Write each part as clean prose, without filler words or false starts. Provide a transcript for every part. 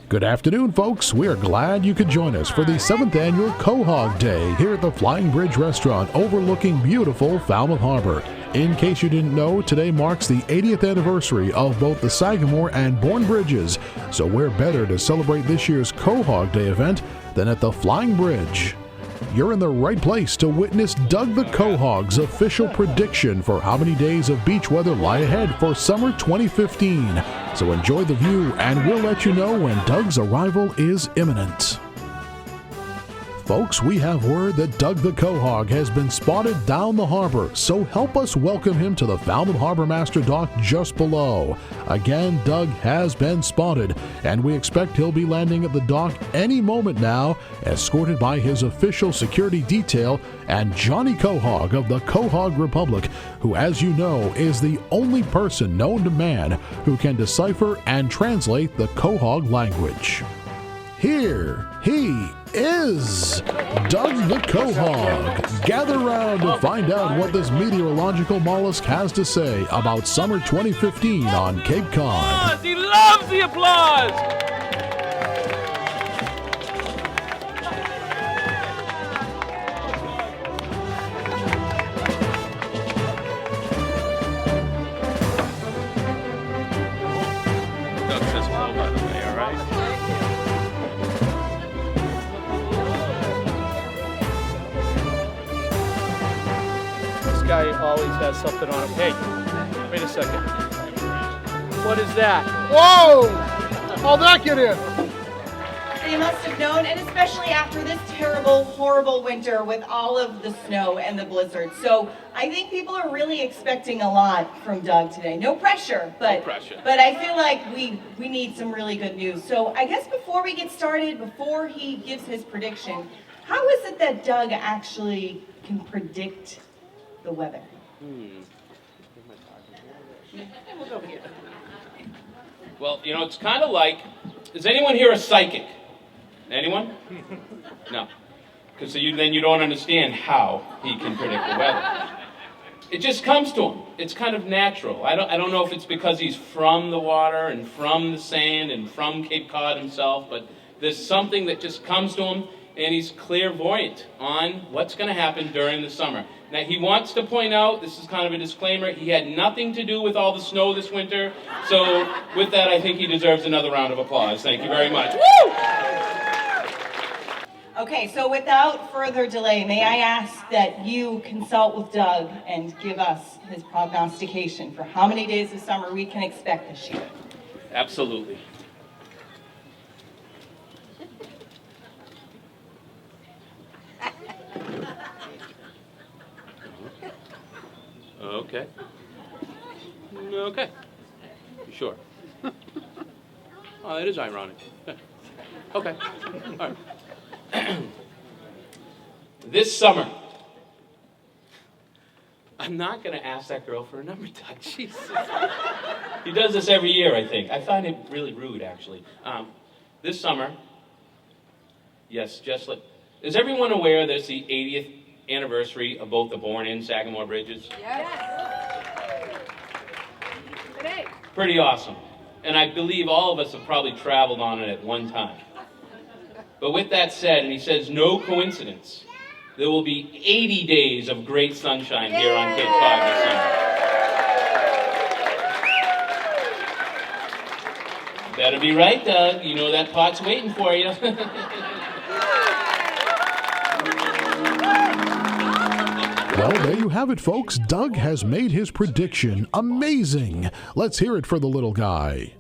Good afternoon, folks. We are glad you could join us for the 7th annual Quahog Day here at the Flying Bridge Restaurant overlooking beautiful Falmouth Harbor. In case you didn't know, today marks the 80th anniversary of both the Sagamore and Bourne Bridges, so where better to celebrate this year's Quahog Day event than at the Flying Bridge? You're in the right place to witness Doug the Quahog's official prediction for how many days of beach weather lie ahead for summer 2015. So enjoy the view, and we'll let you know when Doug's arrival is imminent. Folks, we have word that Doug the Quahog has been spotted down the harbor, so help us welcome him to the Falmouth Harbor Master dock just below. Again, Doug has been spotted, and we expect he'll be landing at the dock any moment now, escorted by his official security detail and Johnny Quahog of the Quahog Republic, who, as you know, is the only person known to man who can decipher and translate the Quahog language. Here he is, Doug the Quahog. Gather round to find out what this meteorological mollusk has to say about summer 2015 on Cape Cod. He loves the applause! Doug says hello, by the way, all right? Guy always has something on him. Hey, wait a second. What is that? Whoa! How'd that get in? They must have known, and especially after this terrible, horrible winter with all of the snow and the blizzard. So I think people are really expecting a lot from Doug today. No pressure, but I feel like we need some really good news. So I guess before we get started, before he gives his prediction, how is it that Doug actually can predict the weather? Well, you know, it's kind of like, is anyone here a psychic? Anyone? No. Because then you don't understand how he can predict the weather. It just comes to him. It's kind of natural. I don't know if it's because he's from the water and from the sand and from Cape Cod himself, but there's something that just comes to him, and he's clairvoyant on what's going to happen during the summer. Now, he wants to point out, this is kind of a disclaimer, he had nothing to do with all the snow this winter. So, with that, I think he deserves another round of applause. Thank you very much. Woo! Okay, so without further delay, may I ask that you consult with Doug and give us his prognostication for how many days of summer we can expect this year? Absolutely. Okay. Okay. You sure? Oh, that is ironic. Yeah. Okay. All right. This summer, I'm not going to ask that girl for a number, Doug. Jesus. He does this every year, I think. I find it really rude, actually. This summer, yes, just like... Is everyone aware that it's the 80th anniversary of both the Bourne and Sagamore bridges? Yes. Today. Pretty awesome. And I believe all of us have probably traveled on it at one time. But with that said, and he says no coincidence, there will be 80 days of great sunshine here on Cape Cod this summer. Better be right, Doug. You know that pot's waiting for you. Well, there you have it, folks. Doug has made his prediction. Amazing. Let's hear it for the little guy.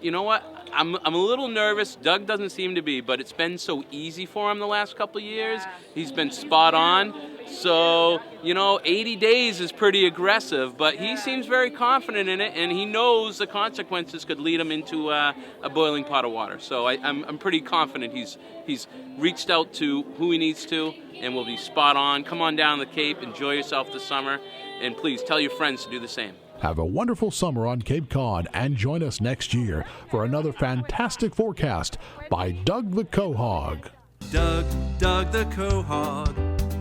You know what? I'm a little nervous. Doug doesn't seem to be, but it's been so easy for him the last couple of years. He's been spot on. So, 80 days is pretty aggressive, but he seems very confident in it, and he knows the consequences could lead him into a boiling pot of water. So I'm pretty confident he's reached out to who he needs to, and will be spot on. Come on down the Cape, enjoy yourself this summer, and please tell your friends to do the same. Have a wonderful summer on Cape Cod, and join us next year for another fantastic forecast by Doug the Quahog. Doug the Quahog,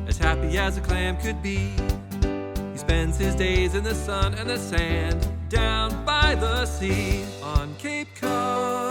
as happy as a clam could be. He spends his days in the sun and the sand, down by the sea on Cape Cod.